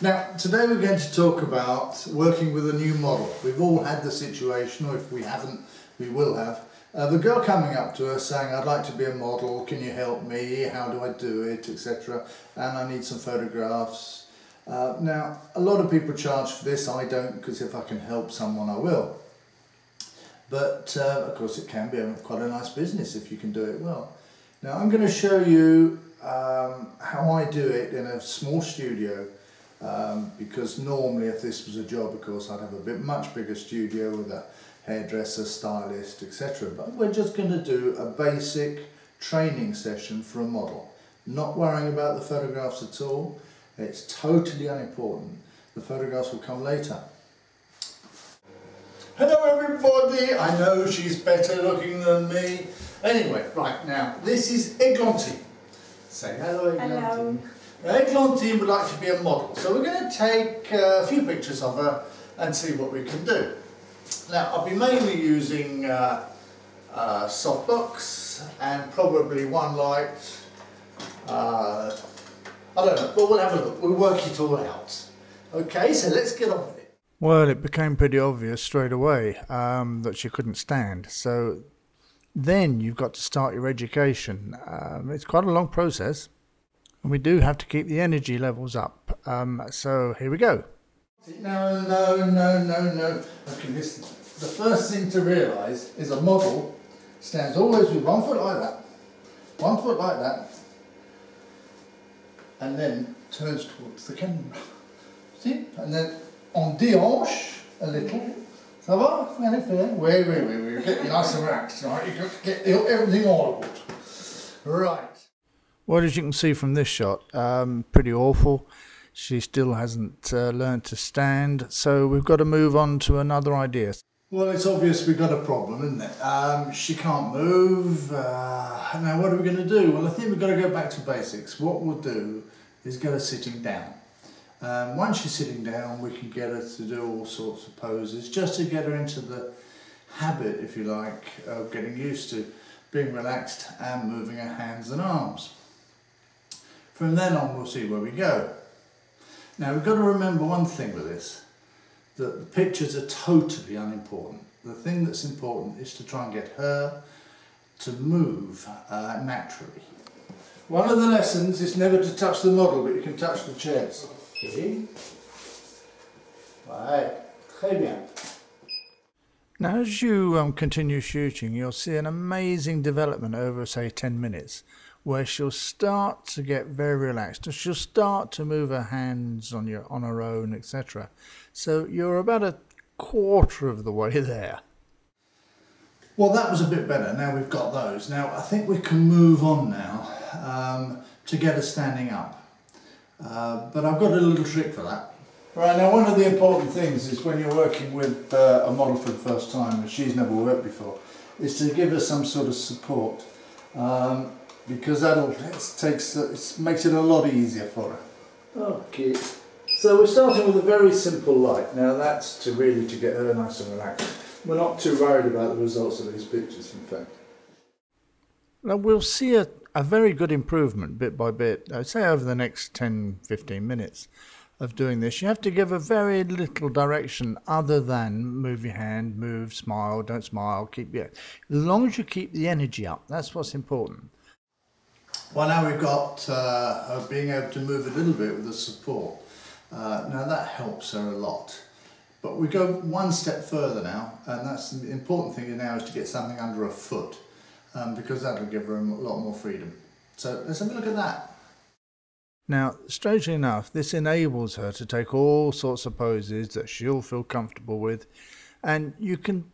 Now, today we're going to talk about working with a new model. We've all had the situation, or if we haven't, we will have. The girl coming up to us saying, I'd like to be a model, can you help me, how do I do it, etc. And I need some photographs. Now, a lot of people charge for this. I don't, because if I can help someone, I will. But of course it can be quite a nice business if you can do it well. Now I'm going to show you how I do it in a small studio, because normally if this was a job, of course, I'd have a much bigger studio with a hairdresser, stylist, etc. But we're just going to do a basic training session for a model. Not worrying about the photographs at all. It's totally unimportant. The photographs will come later. Hello everybody, I know she's better looking than me. Anyway, right now, this is Eglantine. Say hello Eglantine. Hello. Eglantine would like to be a model, so we're going to take a few pictures of her and see what we can do. Now, I'll be mainly using softbox and probably one light. I don't know, but we'll have a look, we'll work it all out. Okay, so let's get on with it. Well, it became pretty obvious straight away that she couldn't stand. So then you've got to start your education. It's quite a long process, and we do have to keep the energy levels up. So here we go. No. Okay, listen. The first thing to realise is a model stands always with 1 foot like that, 1 foot like that, and then turns towards the camera. See? And then on déhanche a little. Ça va? Oui. Get you nice and relaxed, right? You've got to get everything audible. Right. Well, as you can see from this shot, pretty awful. She still hasn't learned to stand, so we've got to move on to another idea. Well, it's obvious we've got a problem, isn't it? She can't move. Now, what are we going to do? Well, I think we've got to go back to basics. What we'll do is get her sitting down. Once she's sitting down, we can get her to do all sorts of poses, just to get her into the habit, if you like, of getting used to being relaxed and moving her hands and arms. From then on, we'll see where we go. Now, we've got to remember one thing with this, that the pictures are totally unimportant. The thing that's important is to try and get her to move naturally. One of the lessons is never to touch the model, but you can touch the chairs. Okay. Right. Très bien. Now, as you continue shooting, you'll see an amazing development over, say, 10 minutes, where she'll start to get very relaxed, and she'll start to move her hands on her own, etc. So you're about a quarter of the way there. Well, that was a bit better. Now we've got those. Now I think we can move on now to get her standing up. But I've got a little trick for that. Right, now one of the important things is when you're working with a model for the first time, and she's never worked before, is to give her some sort of support, because it makes it a lot easier for her. Okay, so we're starting with a very simple light. Now that's to get her nice and relaxed. We're not too worried about the results of these pictures, in fact. Now we'll see a very good improvement bit by bit. I'd say over the next 10-15 minutes of doing this. You have to give a very little direction other than move your hand, move, smile, don't smile, as long as you keep the energy up, that's what's important. Well, now we've got being able to move a little bit with the support. Now that helps her a lot. But we go one step further now, and that's the important thing now is to get something under her foot, because that'll give her a lot more freedom. So let's have a look at that. Now, strangely enough, this enables her to take all sorts of poses that she'll feel comfortable with, and you can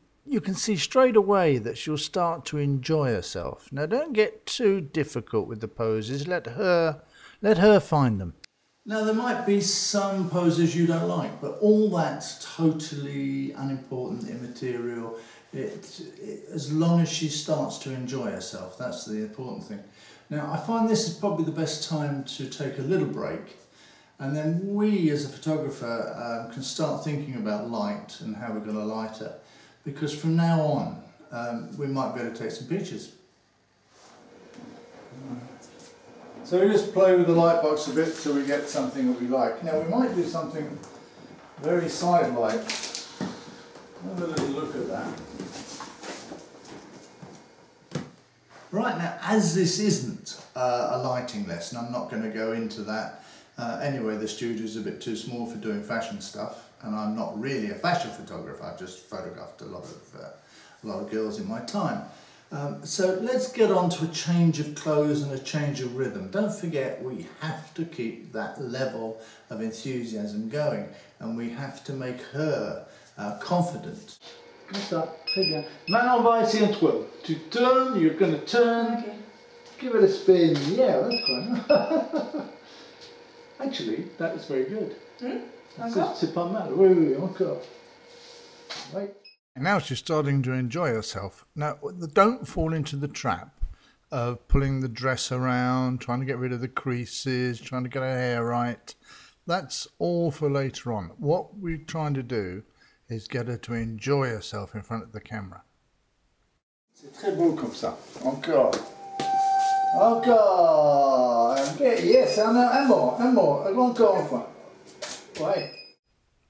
see straight away that she'll start to enjoy herself. Now, don't get too difficult with the poses. Let her find them. Now, there might be some poses you don't like, but all that's totally unimportant, immaterial. As long as she starts to enjoy herself, that's the important thing. Now, I find this is probably the best time to take a little break, and then we as a photographer can start thinking about light and how we're going to light her, because from now on we might be able to take some pictures. So we just play with the light box a bit till we get something that we like. Now we might do something very side-like. Have a little look at that. Right, now as this isn't a lighting lesson, I'm not going to go into that. Anyway, the studio's a bit too small for doing fashion stuff, and I'm not really a fashion photographer. I've just photographed a lot of girls in my time. So let's get on to a change of clothes and a change of rhythm. Don't forget, we have to keep that level of enthusiasm going, and we have to make her confident. Comme ça, très bien. Maintenant on va essayer un twirl. Tu turn, you're going to turn. Okay. Give it a spin. Yeah, that's fine. Actually, that is very good. C'est pas mal. Oui, oui, encore. Right. Now she's starting to enjoy herself. Now, don't fall into the trap of pulling the dress around, trying to get rid of the creases, trying to get her hair right. That's all for later on. What we're trying to do is get her to enjoy herself in front of the camera. C'est très beau comme ça. Encore. Encore. Okay, yes, un more. Encore une fois. Ouais.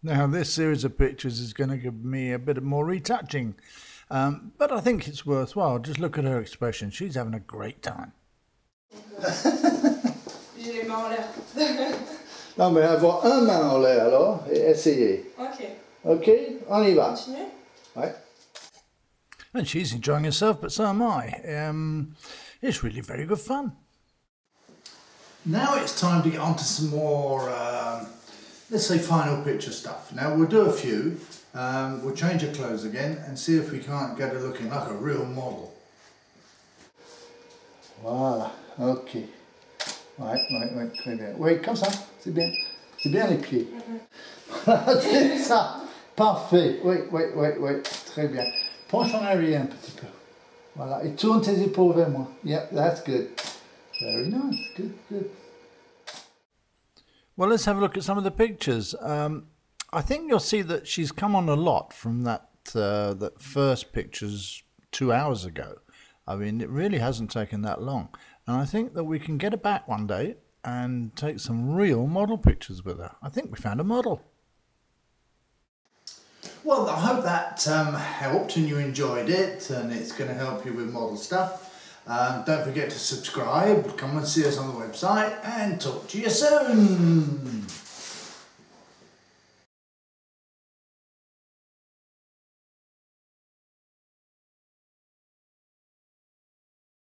Now this series of pictures is going to give me a bit more retouching, but I think it's worthwhile. Just look at her expression. She's having a great time. J'ai les mains en l'air. Non mais avoir un main en l'air alors et essayer. Ok. Ok, on y va. Continue. Ouais. And she's enjoying herself, but so am I. It's really very good fun. Now it's time to get on to some more, let's say, final picture stuff. Now we'll do a few. We'll change her clothes again and see if we can't get her looking like a real model. Voilà, ok. Ouais, très bien. Oui, comme ça, c'est bien. C'est bien les pieds. C'est ça. Parfait. Oui, très bien. Penche en arrière un petit peu. Voilà, et tourne tes épaules vers moi. Yep, that's good. Very nice. Good. Well, let's have a look at some of the pictures. I think you'll see that she's come on a lot from that first pictures 2 hours ago. I mean, it really hasn't taken that long. And I think that we can get her back one day and take some real model pictures with her. I think we found a model. Well, I hope that helped and you enjoyed it, and it's going to help you with model stuff. Don't forget to subscribe, come and see us on the website, and talk to you soon.